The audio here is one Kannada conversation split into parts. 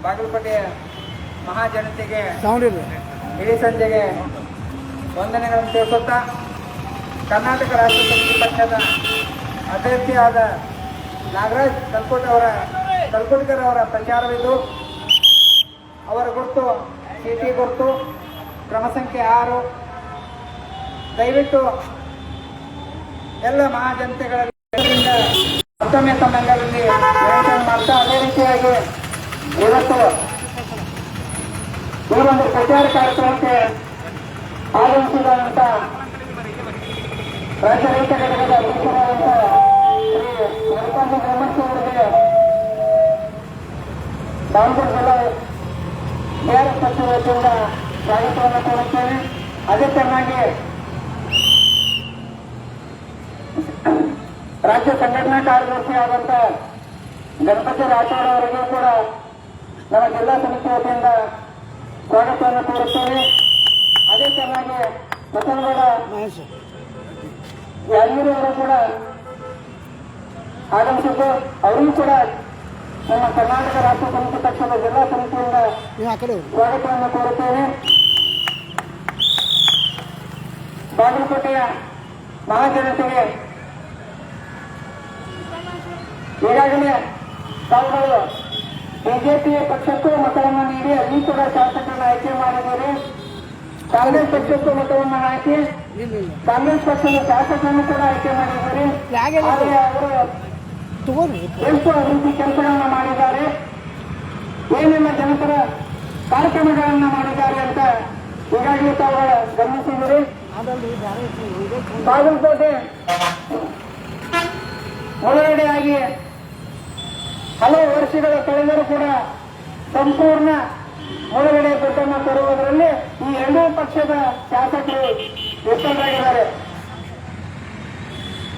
ಬಾಗಲಕೋಟೆಯ ಮಹಾಜನತೆಗೆ ಇಡೀ ಸಂಜೆಗೆ ವಂದನೆಗಳನ್ನು ತಿಳಿಸುತ್ತಾ ಕರ್ನಾಟಕ ರಾಷ್ಟ್ರ ಸಮಿತಿ ಪಕ್ಷದ ಅಭ್ಯರ್ಥಿಯಾದ ನಾಗರಾಜ್ ಕಲ್ಕೋಟ್ಕರ್ ಅವರ ಪ್ರಚಾರವಿದ್ದು ಅವರ ಗುರುತು ಚೀಟಿ ಗುರುತು ಕ್ರಮ ಸಂಖ್ಯೆ 6. ದಯವಿಟ್ಟು ಎಲ್ಲ ಮಹಾಜನತೆಗಳಲ್ಲಿ ಮತ್ತೊಮ್ಮೆ ತಮ್ಮೆಲ್ಲರಲ್ಲಿ ವಿನಂತಿ ಮಾಡ್ತಾ ಅದೇ ರೀತಿಯಾಗಿ ಇವತ್ತು ಈ ಒಂದು ಪ್ರಚಾರ ಕಾರ್ಯಕ್ರಮಕ್ಕೆ ಆಗಮಿಸಿದಂತ ರಾಜ್ಯ ರೈತ ಘಟಕದ ಅಧ್ಯಕ್ಷರಾದಂಥ ಶ್ರೀ ಮರಿಪಾಂಡಿ ಬ್ರಹ್ಮಶ್ರೀ ಅವರಿಗೆ ದಾವಣಗೆರೆ ಜಿಲ್ಲಾ ಟಿಆರ್ಎಸ್ ಪಕ್ಷದ ವತಿಯಿಂದ ಸ್ವಾಗತವನ್ನು ಕೋರುತ್ತೇನೆ. ಅದೇ ತರನಾಗಿ ರಾಜ್ಯ ಸಂಘಟನಾ ಕಾರ್ಯದರ್ಶಿ ಆದಂತ ಗಣಪತಿ ರಾಠೋಡ್ ಅವರಿಗೂ ಕೂಡ ನಮ್ಮ ಜಿಲ್ಲಾ ಸಮಿತಿ ವತಿಯಿಂದ ಸ್ವಾಗತವನ್ನು ಕೋರುತ್ತೇನೆ. ಅದೇ ತರನಾಗಿ ಬಸವಗೌಡ ಯಾದಗಿರಿ ಅವರು ಕೂಡ ಆಗಮಿಸಿದ್ದು ಅವರಿಗೂ ಕೂಡ ನಮ್ಮ ಕರ್ನಾಟಕ ರಾಷ್ಟ್ರ ಸಮಿತಿ ಪಕ್ಷದ ಜಿಲ್ಲಾ ಸಮಿತಿಯಿಂದ ಸ್ವಾಗತವನ್ನು ಕೋರುತ್ತೇನೆ. ಬಾಗಲಕೋಟೆಯ ಮಹಾಜನತೆಗೆ ಈಗಾಗಲೇ ತಾವುಗಳು ಬಿಜೆಪಿ ಪಕ್ಷಕ್ಕೂ ಮತವನ್ನು ನೀಡಿ ಅಲ್ಲಿ ಕೂಡ ಶಾಸಕರನ್ನು ಆಯ್ಕೆ ಮಾಡಿದ್ದಾರೆ. ಕಾಂಗ್ರೆಸ್ ಪಕ್ಷಕ್ಕೂ ಮತವನ್ನು ಹಾಕಿ ಕಾಂಗ್ರೆಸ್ ಪಕ್ಷದ ಶಾಸಕರನ್ನು ಕೂಡ ಆಯ್ಕೆ ಮಾಡಿದ್ದಾರೆ. ಆದರೆ ಅವರು ಎಷ್ಟು ಅಭಿವೃದ್ಧಿ ಕೆಲಸಗಳನ್ನ ಮಾಡಿದ್ದಾರೆ, ಏನೆಲ್ಲ ಜನಪರ ಕಾರ್ಯಕ್ರಮಗಳನ್ನ ಮಾಡಿದ್ದಾರೆ ಅಂತ ಈಗಾಗಲೇ ತಾವುಗಳು ಗಮನಿಸಿದರೆ ಬಾಗಲಕೋಟೆ ಒಳಗಡೆಯಾಗಿ ಹಲವು ವರ್ಷಗಳ ಕಳೆದರೂ ಕೂಡ ಸಂಪೂರ್ಣ ಒಳಗಡೆ ದುಡ್ಡನ್ನು ತರುವುದರಲ್ಲಿ ಈ ಎರಡೂ ಪಕ್ಷದ ಶಾಸಕರು ವಿಫಲರಾಗಿದ್ದಾರೆ.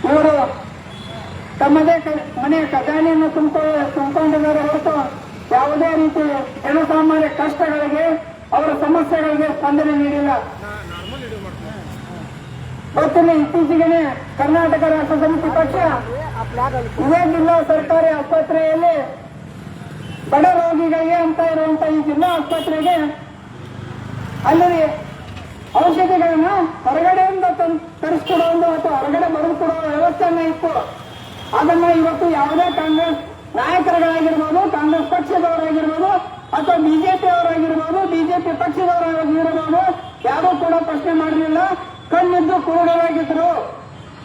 ಇವರು ತಮ್ಮದೇ ಮನೆಯ ಖಜಾನೆಯನ್ನು ತುಂಬಿಕೊಂಡಿದ್ದಾರೆ ಹೊರತು ಯಾವುದೇ ರೀತಿ ಜನಸಾಮಾನ್ಯ ಕಷ್ಟಗಳಿಗೆ ಅವರ ಸಮಸ್ಯೆಗಳಿಗೆ ಸ್ಪಂದನೆ ನೀಡಿಲ್ಲ. ಗೊತ್ತಿಲ್ಲ, ಇತ್ತೀಚೆಗೆ ಕರ್ನಾಟಕ ರಾಷ್ಟ್ರ ಸಮಿತಿ ಪಕ್ಷ ಇದೇ ಜಿಲ್ಲಾ ಸರ್ಕಾರಿ ಆಸ್ಪತ್ರೆಯಲ್ಲಿ ಬಡ ರೋಗಿಗಳಿಗೆ ಅಂತ ಇರುವಂತಹ ಈ ಜಿಲ್ಲಾ ಆಸ್ಪತ್ರೆಗೆ ಅಲ್ಲಿ ಔಷಧಿಗಳನ್ನ ಹೊರಗಡೆಯಿಂದ ತರಿಸ್ಕೊಡುವ ಅಥವಾ ಹೊರಗಡೆ ಬರೆದುಕೊಡುವ ವ್ಯವಸ್ಥೆಯನ್ನ ಇತ್ತು. ಅದನ್ನ ಇವತ್ತು ಯಾವುದೇ ಕಾಂಗ್ರೆಸ್ ನಾಯಕರುಗಳಾಗಿರ್ಬೋದು, ಕಾಂಗ್ರೆಸ್ ಪಕ್ಷದವರಾಗಿರ್ಬೋದು ಅಥವಾ ಬಿಜೆಪಿ ಅವರಾಗಿರ್ಬೋದು, ಬಿಜೆಪಿ ಪಕ್ಷದವರಾಗಿರ್ಬೋದು ಯಾರೂ ಕೂಡ ಪ್ರಶ್ನೆ ಮಾಡಲಿಲ್ಲ. ಕಣ್ಣಿದ್ದು ಕುರುಡರಾಗಿದ್ರು,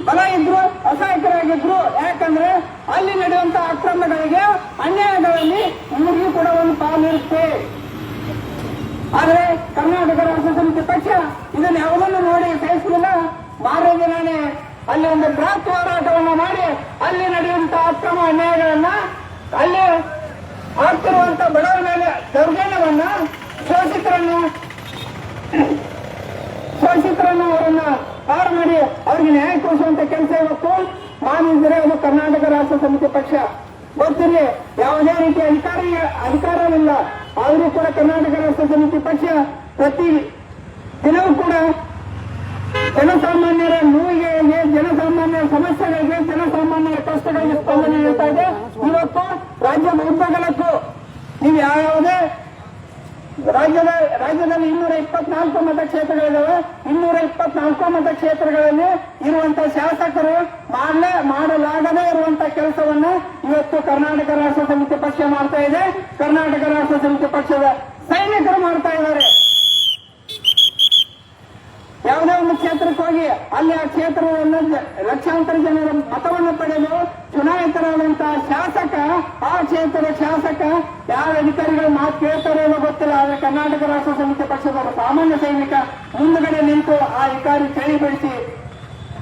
ಬಲ ಇದ್ರು ಅಸಹಾಯಕರಾಗಿದ್ರು. ಯಾಕಂದ್ರೆ ಅಲ್ಲಿ ನಡೆಯುವಂತಹ ಅಕ್ರಮಗಳಿಗೆ, ಅನ್ಯಾಯಗಳಲ್ಲಿ ಇವ್ರಿಗೂ ಕೂಡ ಒಂದು ಪಾಲಿರುತ್ತೆ. ಆದ್ರೆ ಕರ್ನಾಟಕ ರಾಷ್ಟ್ರ ಸಮಿತಿ ಪಕ್ಷ ಇದನ್ನ ಯಾವುದನ್ನು ನೋಡಿ ಸಹಿಸಲಿಲ್ಲ. ಮಾರನೇ ದಿನಾನೇ ಅಲ್ಲಿ ಒಂದು ಬೃಹತ್ ಹೋರಾಟವನ್ನು ಮಾಡಿ ಅಲ್ಲಿ ನಡೆಯುವಂತಹ ಅಕ್ರಮ ಅನ್ಯಾಯಗಳನ್ನ, ಅಲ್ಲಿ ಆಗ್ತಿರುವಂತಹ ಬಡವರ ಮೇಲೆ ದೌರ್ಜನ್ಯವನ್ನ, ಶೋಷಿತರನ್ನು ಅವರನ್ನ ಪಾರು ಮಾಡಿ ಅವ್ರಿಗೆ ನ್ಯಾಯ ಕೊಡಿಸುವಂತ ಕೆಲಸ ಇವತ್ತು ಮಾಡಿದ್ರೆ ಅದು ಕರ್ನಾಟಕ ರಾಷ್ಟ್ರ ಸಮಿತಿ ಪಕ್ಷ. ಗೊತ್ತಿರಲಿ, ಯಾವುದೇ ರೀತಿಯ ಅಧಿಕಾರವಿಲ್ಲ. ಆದರೂ ಕೂಡ ಕರ್ನಾಟಕ ರಾಷ್ಟ್ರ ಸಮಿತಿ ಪಕ್ಷ ಪ್ರತಿ ದಿನವೂ ಕೂಡ ಜನಸಾಮಾನ್ಯರ ನೋವಿಗೆ, ಜನಸಾಮಾನ್ಯರ ಸಮಸ್ಯೆಗಳಿಗೆ, ಜನಸಾಮಾನ್ಯರ ಕಷ್ಟಗಳಿಗೆ ಸ್ಪಂದನೆ ನೀಡ್ತಾ ಇದೆ. ಇವತ್ತು ರಾಜ್ಯದ ಉದ್ದಗಲಕ್ಕೂ ನೀವು ಯಾವುದೇ ರಾಜ್ಯದಲ್ಲಿ 224 ಮತಕ್ಷೇತ್ರಗಳಿದ್ದಾವೆ. 224 ಮತಕ್ಷೇತ್ರಗಳಲ್ಲಿ ಇರುವಂತಹ ಶಾಸಕರು ಮಾಡಲಾಗದೇ ಇರುವಂತಹ ಕೆಲಸವನ್ನ ಇವತ್ತು ಕರ್ನಾಟಕ ರಾಷ್ಟ್ರ ಸಮಿತಿ ಪಕ್ಷ ಮಾಡ್ತಾ ಇದೆ. ಕರ್ನಾಟಕ ರಾಷ್ಟ್ರ ಸಮಿತಿ ಪಕ್ಷದ ಸೈನಿಕರು ಮಾಡ್ತಾ ಇದ್ದಾರೆ. ಯಾವುದೇ ಒಂದು ಕ್ಷೇತ್ರಕ್ಕೆ ಹೋಗಿ ಅಲ್ಲಿ ಆ ಕ್ಷೇತ್ರವನ್ನು ಲಕ್ಷಾಂತರ ಜನರ ಮತವನ್ನು ಪಡೆದು ಚುನಾಯಿತರಾದಂತಹ ಶಾಸಕ, ಆ ಕ್ಷೇತ್ರದ ಶಾಸಕ ಯಾವ ಅಧಿಕಾರಿಗಳು ಮಾತು ಕೇಳ್ತಾರೆ ಅನ್ನೋ ಗೊತ್ತಿಲ್ಲ. ಆದ್ರೆ ಕರ್ನಾಟಕ ರಾಷ್ಟ್ರ ಸಮಿತಿ ಪಕ್ಷದವರು ಸಾಮಾನ್ಯ ಸೈನಿಕ ಮುಂದುಗಡೆ ನಿಂತು ಆ ಅಧಿಕಾರಿ ಚಳಿ ಬೆಳೆಸಿ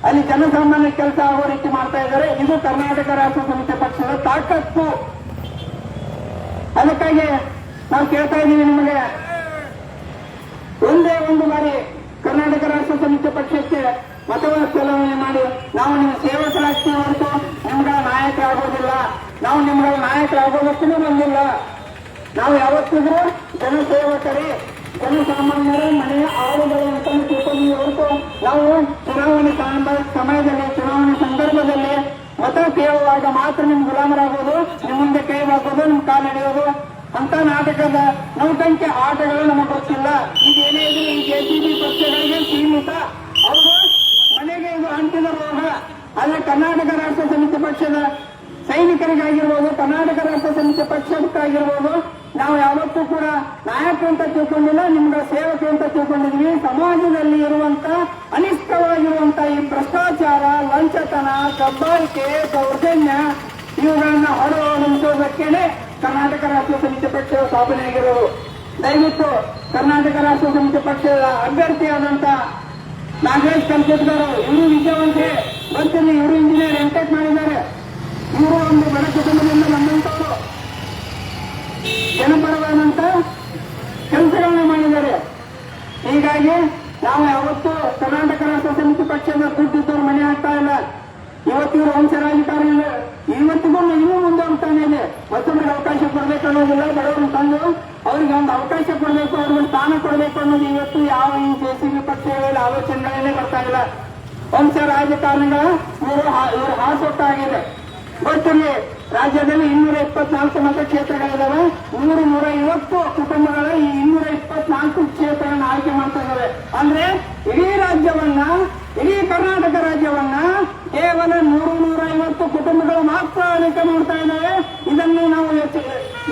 ಅಲ್ಲಿ ಜನಸಾಮಾನ್ಯ ಕೆಲಸ ಆಗೋ ರೀತಿ ಮಾಡ್ತಾ ಇದ್ದಾರೆ. ಇದು ಕರ್ನಾಟಕ ರಾಷ್ಟ್ರ ಸಮಿತಿ ಪಕ್ಷದ ತಾಕತ್ತು. ಅದಕ್ಕಾಗಿ ನಾವು ಕೇಳ್ತಾ ಇದ್ದೀವಿ ನಿಮಗೆ, ಒಂದೇ ಒಂದು ಬಾರಿ ಕರ್ನಾಟಕ ರಾಷ್ಟ್ರ ಸಮಿತಿ ಪಕ್ಷಕ್ಕೆ ಮತಗಳ ಚಲಾವಣೆ ಮಾಡಿ ನಾವು ನಿಮ್ಮ ಸೇವಕರಾಗ್ತೀವಿ ಹೊರತು ನಿಮ್ಗಳ ನಾಯಕರಾಗೋದಿಲ್ಲ. ನಾವು ನಿಮ್ಗಳ ನಾಯಕರಾಗೋದಕ್ಕೂ ಬಂದಿಲ್ಲ. ನಾವು ಯಾವತ್ತಿದ್ರೂ ಜನಸೇವಕರೇ, ಜನಸಾಮಾನ್ಯರ ಮನೆಯ ಆಳುಗಳು ಅಂತ ತಿಳ್ಕೊಂಡಿದ್ದೀವಿ ಹೊರತು ನಾವು ಚುನಾವಣೆ ಸಮಯದಲ್ಲಿ, ಚುನಾವಣೆ ಸಂದರ್ಭದಲ್ಲಿ ಮತ ಕೇಳುವಾಗ ಮಾತ್ರ ನಿಮ್ ಗುಲಾಮರಾಗೋದು, ನಿಮ್ಮ ಮುಂದೆ ಕೈ ಹಾಕೋದು, ನಿಮ್ ಕಾಲು ನಡೆಯೋದು ಅಂತ ನಾಟಕದ ನೌಟಂಕಿ ಆಟಗಳು ನಮಗೆ ಗೊತ್ತಿಲ್ಲ. ಈಗ ಏನೇ ಇದ್ರು ಈ ಜೆಸಿಬಿ ಪಕ್ಷಗಳಿಗೆ ಸೀಮಿತ. ಅವರು ಮನೆಗೆ ಇದು ಅಂಟಿನ ರೋಗ. ಆದ್ರೆ ಕರ್ನಾಟಕ ರಾಷ್ಟ್ರ ಸಮಿತಿ ಪಕ್ಷದ ಸೈನಿಕರಿಗಾಗಿರ್ಬೋದು, ಕರ್ನಾಟಕ ರಾಷ್ಟ್ರ ಸಮಿತಿ ಪಕ್ಷಕ್ಕಾಗಿರ್ಬೋದು, ನಾವು ಯಾವತ್ತೂ ಕೂಡ ನಾಯಕ ಅಂತ ತಿಳ್ಕೊಂಡಿಲ್ಲ, ನಿಮ್ಗಳ ಸೇವಕ ಅಂತ ತಿಳ್ಕೊಂಡಿದ್ವಿ. ಸಮಾಜದಲ್ಲಿ ಇರುವಂತ ಅನಿಷ್ಟವಾಗಿರುವಂತ ಈ ಭ್ರಷ್ಟಾಚಾರ, ಲಂಚತನ, ಕಬ್ಬಾಳಿಕೆ, ದೌರ್ಜನ್ಯ ಇವುಗಳನ್ನ ಹೊರಹೊಮ್ಮಿಸೋದಕ್ಕೇನೆ ಕರ್ನಾಟಕ ರಾಷ್ಟ್ರ ಸಮಿತಿ ಪಕ್ಷದ ಸ್ಥಾಪನೆಯಾಗಿರೋದು. ದಯವಿಟ್ಟು ಕರ್ನಾಟಕ ರಾಷ್ಟ್ರ ಸಮಿತಿ ಪಕ್ಷದ ಅಭ್ಯರ್ಥಿಯಾದಂತ ನಾಗೇಶ್ ಕಲ್ಕುಟ್ಕರ್, ಇವರು ವಿದ್ಯಾವಂತರೇ, ಬರ್ತೀನಿ, ಇವರು ಇಂಜಿನಿಯರ್ ಎಂಟೆಕ್ ಮಾಡಿದ್ದಾರೆ. ಇವರು ಒಂದು ಬಡ ಕುಟುಂಬದಿಂದ ಬಂದಂತವರು ಜನಪರವಾದಂತ ಕೆಲಸಗಳನ್ನ ಮಾಡಿದ್ದಾರೆ. ಹೀಗಾಗಿ ನಾವು ಯಾವತ್ತೂ ಕರ್ನಾಟಕ ರಾಷ್ಟ್ರ ಸಮಿತಿ ಪಕ್ಷದ ದುಡ್ಡಿದ್ದವ್ರು ಮನೆ ಆಗ್ತಾ ಇಲ್ಲ. ಇವತ್ತಿವರು ವಂಶ ರಾಜಕಾರಣ ಇವತ್ತಿಗೂ ಇನ್ನೂ ಮುಂದೆ ಹೋಗ್ತಾನೆ ಇದೆ. ಮತ್ತೊಬ್ಬರಿಗೆ ಅವಕಾಶ ಕೊಡಬೇಕು ಅನ್ನೋದಿಲ್ಲ. ಬಡವರನ್ನು ತಂದು ಅವರಿಗೆ ಒಂದು ಅವಕಾಶ ಕೊಡಬೇಕು, ಅವ್ರಿಗೆ ಸ್ಥಾನ ಕೊಡಬೇಕು ಅನ್ನೋದು ಇವತ್ತು ಯಾವ ಈ ಜೆಸಿಬಿ ಪಕ್ಷಗಳಲ್ಲಿ ಆಲೋಚನೆಗಳನ್ನೇ ಬರ್ತಾ ಇಲ್ಲ. ವಂಶ ರಾಜಕಾರಣಗಳ ಇವರು ಹಾಸೊಟ್ಟಾಗಿದೆ. ಗೊತ್ತಿರಲಿ, ರಾಜ್ಯದಲ್ಲಿ 224 ಮತಕ್ಷೇತ್ರಗಳಿದಾವೆ. 150 ಕುಟುಂಬಗಳ ಈ 224 ಕ್ಷೇತ್ರಗಳನ್ನು ಆಯ್ಕೆ ಮಾಡ್ತಾ ಇದ್ದಾವೆ. ಅಂದ್ರೆ ಇಡೀ ರಾಜ್ಯವನ್ನ, ಇಡೀ ಕರ್ನಾಟಕ ರಾಜ್ಯವನ್ನ ಕೇವಲ 150 ಕುಟುಂಬಗಳು ಮಾತ್ರ ಆಯ್ಕೆ ಮಾಡ್ತಾ ಇದ್ದಾವೆ. ಇದನ್ನು ನಾವು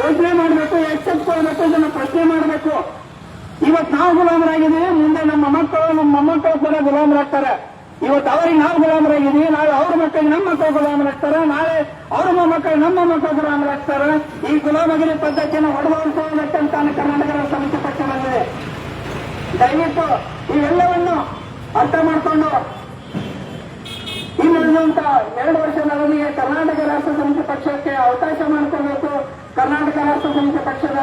ಯೋಚನೆ ಮಾಡಬೇಕು, ಎಚ್ಚೆತ್ತುಕೊಳ್ಬೇಕು, ಇದನ್ನು ಪ್ರಶ್ನೆ ಮಾಡಬೇಕು. ಇವತ್ತು ನಾವು ಗುಲಾಮರಾಗಿದ್ದೀವಿ, ಮುಂದೆ ನಮ್ಮ ಮಕ್ಕಳು, ನಮ್ಮ ಮೊಮ್ಮಕ್ಕಳು ಕೂಡ ಗುಲಾಮರಾಗ್ತಾರೆ. ಇವತ್ತು ಅವರಿಗೆ ನಾವು ಗುಲಾಮರಾಗಿದ್ದೀವಿ, ನಾಳೆ ಅವ್ರ ಮಕ್ಕಳಿಗೆ ನಮ್ಮ ಮಕ್ಕಳು ಗುಲಾಮರಾಗ್ತಾರೆ, ನಾಳೆ ಅವ್ರ ಮೊಮ್ಮಕ್ಕಳು ನಮ್ಮ ಮಕ್ಕಳು ಗುಲಾಮರಾಗ್ತಾರೆ. ಈ ಗುಲಾಮಗಿರಿ ಪದ್ಧತಿಯನ್ನು ಹೊಡೆದೋಡಿಸುವುದಕ್ಕಂತ ಕರ್ನಾಟಕ ರಾಷ್ಟ್ರ ಸಮಿತಿ ಪಕ್ಷ ಬಂದಿದೆ. ದಯವಿಟ್ಟು ಇವೆಲ್ಲವನ್ನು ಅರ್ಥ ಮಾಡಿಕೊಂಡು ಇನ್ನುಳಿದಂತ 2 ವರ್ಷದ ಅವಧಿಗೆ ಕರ್ನಾಟಕ ರಾಷ್ಟ್ರ ಸಮಿತಿ ಪಕ್ಷಕ್ಕೆ ಅವಕಾಶ ಮಾಡಿಕೊಡ್ಬೇಕು. ಕರ್ನಾಟಕ ರಾಷ್ಟ್ರ ಸಮಿತಿ ಪಕ್ಷದ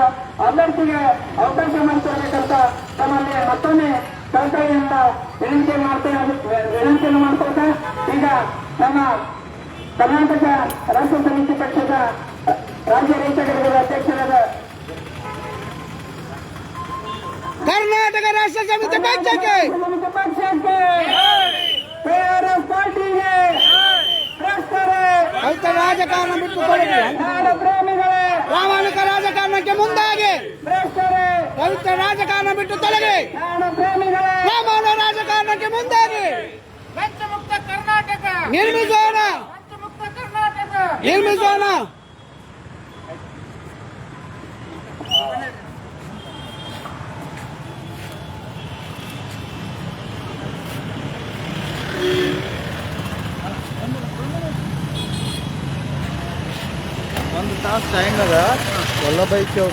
ಅಭ್ಯರ್ಥಿಗೆ ಅವಕಾಶ ಮಾಡಿಕೊಡ್ಬೇಕಂತ ತಮ್ಮಲ್ಲಿ ಮತ್ತೊಮ್ಮೆ ಕಳಕಳಿಯಿಂದ ವಿನಂತಿಯನ್ನು ಮಾಡ್ಕೊಳ್ತಾ, ಈಗ ನಮ್ಮ ಕರ್ನಾಟಕ ರಾಷ್ಟ್ರ ಸಮಿತಿ ಪಕ್ಷದ ರಾಜ್ಯ ರೈತ ಘಟಕದ ಅಧ್ಯಕ್ಷರಾದ ಕರ್ನಾಟಕ ರಾಷ್ಟ್ರ ಸಮಿತಿ ಪಕ್ಷಕ್ಕೆ KRS ಪಾರ್ಟಿಗೆ ಭ್ರಷ್ಟರೇ, ರೈತ ರಾಜಕಾರಣ ಬಿಟ್ಟು ತೊಲಗಿ, ನಾಡ ಪ್ರೇಮಿಗಳೇ, ಪ್ರಾಮಾಣಿಕ ರಾಜಕಾರಣಕ್ಕೆ ಮುಂದಾಗಿ, ಭ್ರಷ್ಟರೇ, ರೈತ ರಾಜಕಾರಣ ಬಿಟ್ಟು ತೊಲಗಿ, ನಾಡ ಪ್ರೇಮಿಗಳೇ, ಪ್ರಾಮಾಣಿಕ ರಾಜಕಾರಣಕ್ಕೆ ಮುಂದಾಗಿ ವಂಚಮುಕ್ತ ಕರ್ನಾಟಕ ನಿರ್ಮಿಸೋಣ, ವಂಚಮುಕ್ತ ಕರ್ನಾಟಕ ನಿರ್ಮಿಸೋಣ. ಒಂದು ತಾಸು ಟೈಮ್ ಅದ ವಲ್ಲಭಾಯಿ ಚೌಕ್